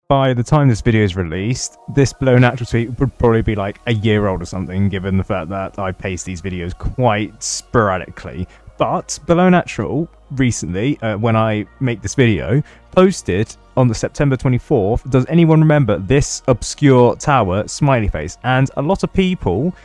by the time this video is released, this Below Natural tweet would probably be like a year old or something, given the fact that I paste these videos quite sporadically. But Below Natural recently, when I make this video, posted on the September 24th, does anyone remember this obscure tower smiley face? And a lot of people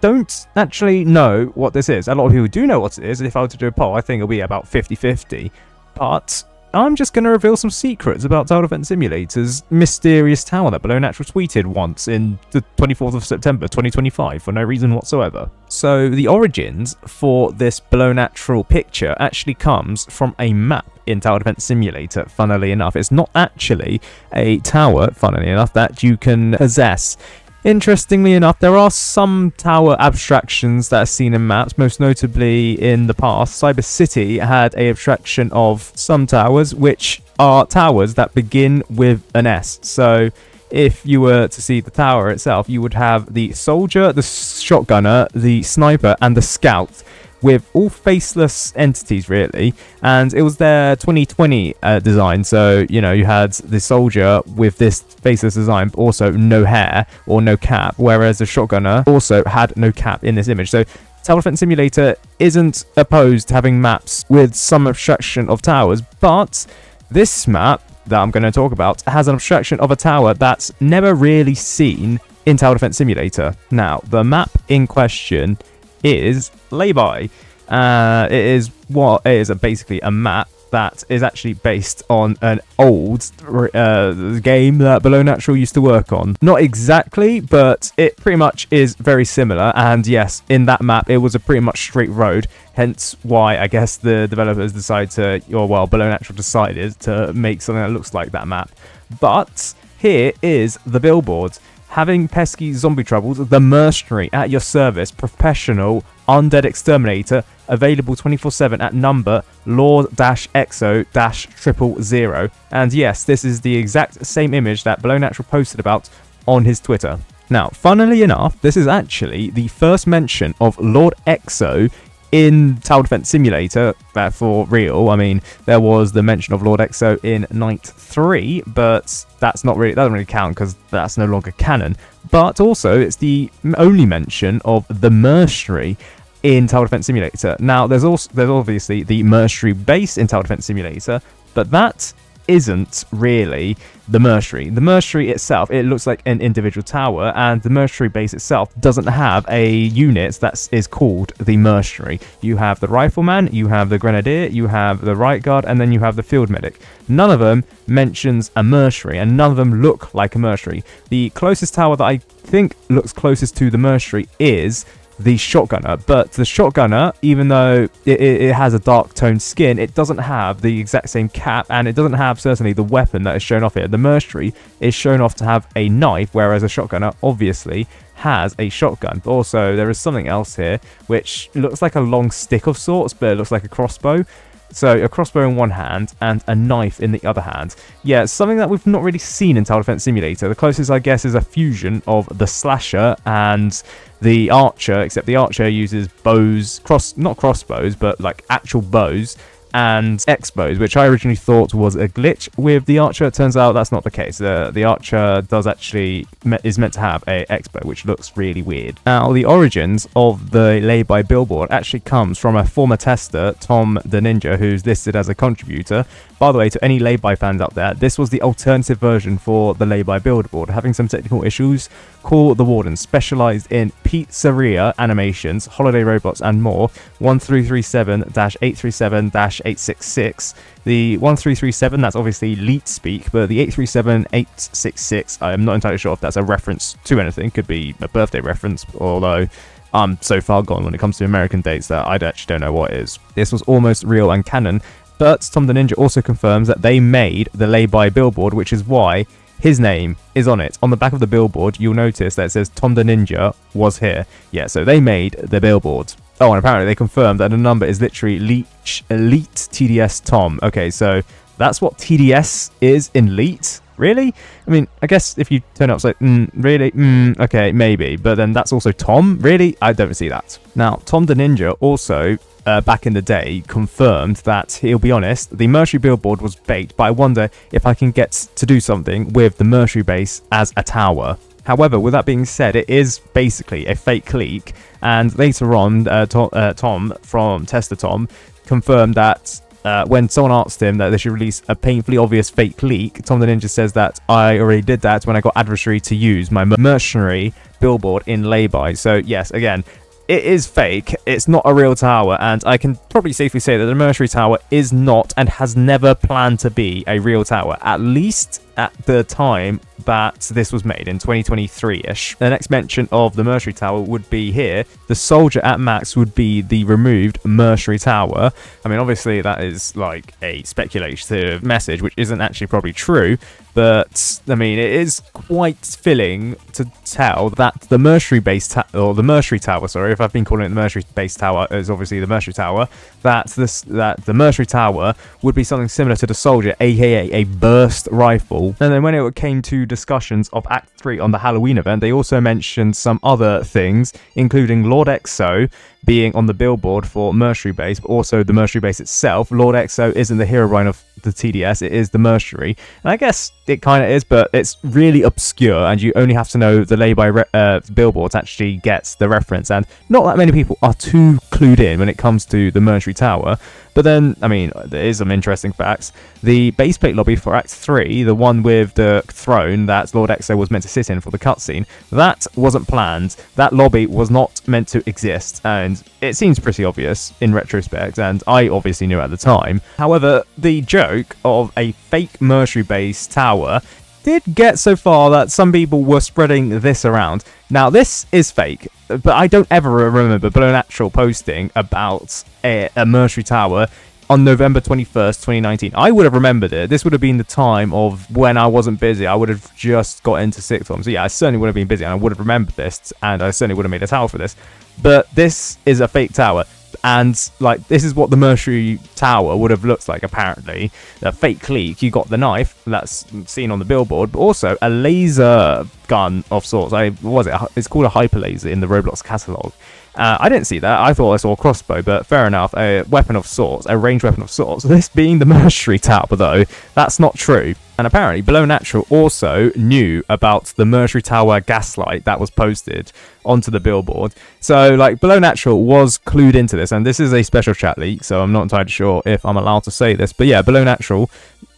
don't actually know what this is. A lot of people do know what it is. If I were to do a poll, I think it'll be about 50-50. But I'm just going to reveal some secrets about Tower Defense Simulator's mysterious tower that Below Natural tweeted once in the 24th of September 2025 for no reason whatsoever. So the origins for this Below Natural picture actually comes from a map in Tower Defense Simulator, funnily enough. It's not actually a tower, funnily enough, that you can possess. Interestingly enough, there are some tower abstractions that are seen in maps, most notably in the past. Cyber City had an abstraction of some towers, which are towers that begin with an S. So if you were to see the tower itself, you would have the soldier, the shotgunner, the sniper, and the scout, with all faceless entities, really. And it was their 2020 design, so you know, you had the soldier with this faceless design, but also no hair or no cap, whereas the shotgunner also had no cap in this image. So Tower Defense Simulator isn't opposed to having maps with some abstraction of towers, but this map that I'm going to talk about has an abstraction of a tower that's never really seen in Tower Defense Simulator. Now, the map in question is Lay-By. It is basically a map that is actually based on an old game that Below Natural used to work on. Not exactly, but it pretty much is very similar. And yes, in that map, it was a pretty much straight road. Hence why I guess the developers decided to, or well, Below Natural decided to make something that looks like that map. But here is the billboard. Having pesky zombie troubles, the Mercenary at your service, professional undead exterminator, available 24/7 at number Lord-EXO-000. And yes, this is the exact same image that Below Natural posted about on his Twitter. Now, funnily enough, this is actually the first mention of Lord EXO in Tower Defense Simulator, for real. I mean, there was the mention of Lord EXO in Night 3, but that doesn't really count because that's no longer canon. But also, it's the only mention of the Mercenary in Tower Defense Simulator. Now, there's obviously the Mercenary base in Tower Defense Simulator, but that isn't really the Mercenary. The Mercenary itself, it looks like an individual tower, and the Mercenary base itself doesn't have a unit that is called the Mercenary. You have the Rifleman, you have the Grenadier, you have the Right Guard, and then you have the Field Medic. None of them mentions a Mercenary, and none of them look like a Mercenary. The closest tower that I think looks closest to the Mercenary is the shotgunner, but the shotgunner, even though it has a dark toned skin, it doesn't have the exact same cap, and it doesn't have certainly the weapon that is shown off here. The Mercenary is shown off to have a knife, whereas a shotgunner obviously has a shotgun. But also there is something else here which looks like a long stick of sorts, but it looks like a crossbow. So a crossbow in one hand and a knife in the other hand. Yeah, something that we've not really seen in Tower Defense Simulator. The closest, I guess, is a fusion of the slasher and the archer, except the archer uses bows, not crossbows, but like actual bows, and X-bows, which I originally thought was a glitch with the archer. It turns out that's not the case. The archer is meant to have a X-bow, which looks really weird. Now, the origins of the Lay-By billboard actually comes from a former tester, Tom the Ninja, who's listed as a contributor. By the way, to any Lay-By fans out there, this was the alternative version for the Lay-By billboard. Having some technical issues, call the Warden, specialized in pizzeria animations, holiday robots, and more. 1337-837-866. The 1337, that's obviously Leet speak, but the 837-866, I'm not entirely sure if that's a reference to anything. Could be a birthday reference, although I'm so far gone when it comes to American dates that I actually don't know what is. This was almost real and canon, but Tom the Ninja also confirms that they made the Lay-By billboard, which is why his name is on it. On the back of the billboard, you'll notice that it says Tom the Ninja was here. Yeah, so they made the billboard. Oh, and apparently they confirmed that the number is literally Elite TDS Tom. Okay, so that's what TDS is in Elite. Really? I mean, I guess if you turn up, it's like, really? Okay, maybe. But then that's also Tom? Really? I don't see that. Now, Tom the Ninja also, back in the day, confirmed that, he'll be honest, the Mercenary billboard was baked, but I wonder if I can get to do something with the Mercenary base as a tower. However, with that being said, it is basically a fake leak, and later on, Tom from Tester Tom confirmed that when someone asked him that they should release a painfully obvious fake leak, Tom the Ninja says that I already did that when I got Adversary to use my Mercenary billboard in lay-by. So yes, again, it is fake, it's not a real tower, and I can probably safely say that the Mercenary Tower is not and has never planned to be a real tower, at least at the time that this was made in 2023-ish. The next mention of the Mercenary Tower would be here. The Soldier at max would be the removed Mercenary Tower. I mean, obviously that is like a speculative message, which isn't actually probably true, but I mean, it is quite filling to tell that the Mercenary base or the Mercenary Tower, sorry, if I've been calling it the Mercenary base tower, is obviously the Mercenary Tower, that the Mercenary Tower would be something similar to the Soldier, aka a burst rifle. And then when it came to discussions of Act 3 on the Halloween event, they also mentioned some other things, including Lord Exo being on the billboard for Mercenary base, but also the Mercenary base itself. Lord Exo isn't the Herobrine of the TDS, it is the Mercenary. And I guess it kind of is, but it's really obscure, and you only have to know the lay-by billboard to actually get the reference, and not that many people are too clued in when it comes to the Mercenary Tower. But then, I mean, there is some interesting facts. The baseplate lobby for Act 3, the one with the throne that Lord Exo was meant to sit in for the cutscene, that wasn't planned. That lobby was not meant to exist, and it seems pretty obvious in retrospect, and I obviously knew at the time. However, the joke of a fake Mercenary base tower did get so far that some people were spreading this around. Now, this is fake, but I don't ever remember Below Natural posting about a Mercenary Tower on November 21st, 2019. I would have remembered it. This would have been the time of when I wasn't busy. I would have just got into sixth form. So yeah, I certainly would have been busy, and I would have remembered this, and I certainly would have made a tower for this. But this is a fake tower. And like, this is what the Mercenary Tower would have looked like, apparently. A fake leak. You got the knife that's seen on the billboard, but also a laser gun of sorts. It's called a hyper laser in the Roblox catalog. I didn't see that. I thought I saw a crossbow, but fair enough. A weapon of sorts, a ranged weapon of sorts. This being the Mercenary Tower, though, that's not true. And apparently, Below Natural also knew about the Mercenary Tower gaslight that was posted onto the billboard. So, like, Below Natural was clued into this, and this is a special chat leak, so I'm not entirely sure if I'm allowed to say this. But yeah, Below Natural,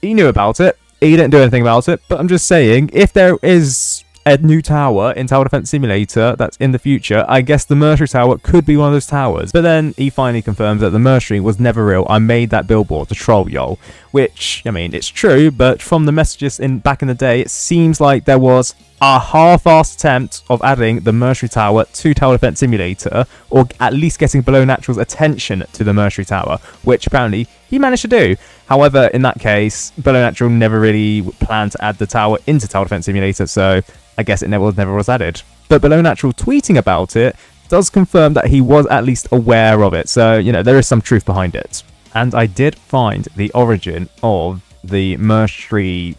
he knew about it. He didn't do anything about it, but I'm just saying, if there is a new tower in Tower Defense Simulator that's in the future, I guess the Mercenary Tower could be one of those towers. But then he finally confirms that the Mercenary was never real. I made that billboard to troll y'all, which, I mean, it's true, but from the messages back in the day, it seems like there was a half-assed attempt of adding the Mercenary Tower to Tower Defense Simulator, or at least getting Below Natural's attention to the Mercenary Tower, which apparently he managed to do. However, in that case, Below Natural never really planned to add the tower into Tower Defense Simulator, so I guess it never was added. But Below Natural tweeting about it does confirm that he was at least aware of it, so, you know, there is some truth behind it. And I did find the origin of the Mercenary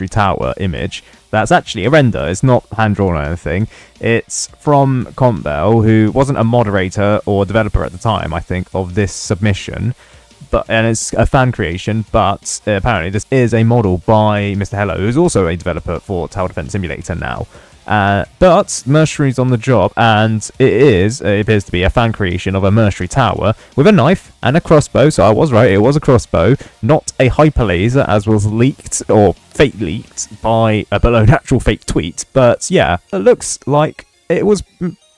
Tower image. That's actually a render. It's not hand-drawn or anything. It's from Compbell, who wasn't a moderator or developer at the time, I think, of this submission. And it's a fan creation, but apparently this is a model by Mr. Hello, who's also a developer for Tower Defense Simulator now. But Mercenary's on the job, and it appears to be a fan creation of a Mercenary Tower with a knife and a crossbow. So I was right, it was a crossbow, not a hyper laser as was leaked or fake leaked by a Below Natural fake tweet. But yeah, it looks like it was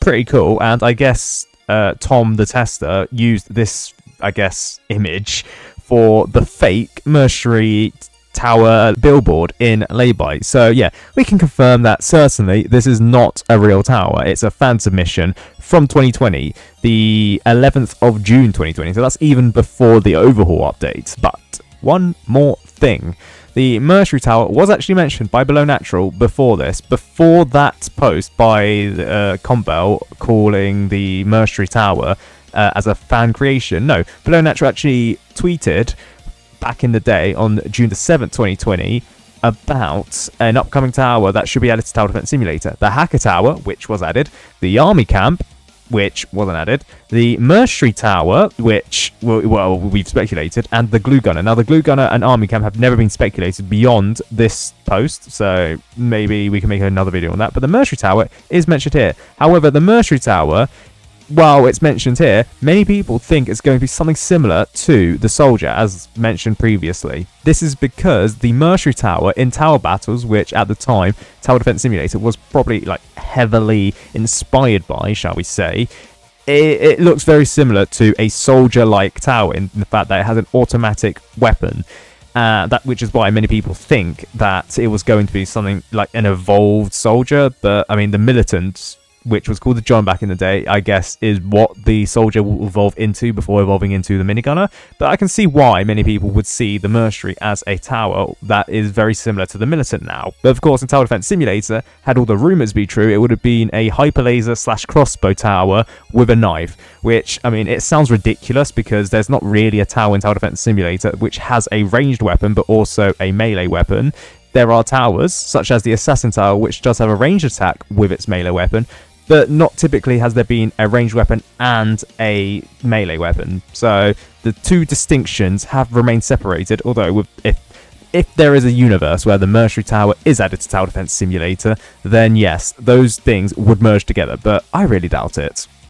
pretty cool, and I guess Tom the tester used this, I guess, image for the fake Mercenary Tower billboard in lay-by. So yeah, we can confirm that certainly this is not a real tower. It's a fan submission from 2020, the 11th of June 2020. So that's even before the overhaul update. But one more thing. The Mercenary Tower was actually mentioned by Below Natural before this. Before that post by Compbell calling the Mercenary Tower as a fan creation. No, Below Natural actually tweeted back in the day on June the 7th, 2020, about an upcoming tower that should be added to Tower Defense Simulator. The Hacker Tower, which was added, the Army Camp, which wasn't added, the Mercenary Tower, which, well, we've speculated, and the Glue Gunner. Now, the Glue Gunner and Army Camp have never been speculated beyond this post, so maybe we can make another video on that, but the Mercenary Tower is mentioned here. However, the Mercenary Tower, while it's mentioned here, many people think it's going to be something similar to the Soldier, as mentioned previously. This is because the Mercenary Tower in Tower Battles, which at the time, Tower Defense Simulator was probably like heavily inspired by, shall we say, it looks very similar to a soldier-like tower in the fact that it has an automatic weapon. Which is why many people think that it was going to be something like an evolved soldier, but I mean the militant, which was called the John back in the day, I guess is what the Soldier will evolve into before evolving into the Minigunner. But I can see why many people would see the Mercenary as a tower that is very similar to the Militant now. But of course, in Tower Defense Simulator, had all the rumours be true, it would have been a hyper laser / crossbow tower with a knife, which, I mean, it sounds ridiculous because there's not really a tower in Tower Defense Simulator which has a ranged weapon but also a melee weapon. There are towers, such as the Assassin Tower, which does have a ranged attack with its melee weapon, but not typically has there been a ranged weapon and a melee weapon. So the two distinctions have remained separated, although if there is a universe where the Mercenary Tower is added to Tower Defense Simulator, then yes, those things would merge together, but I really doubt it.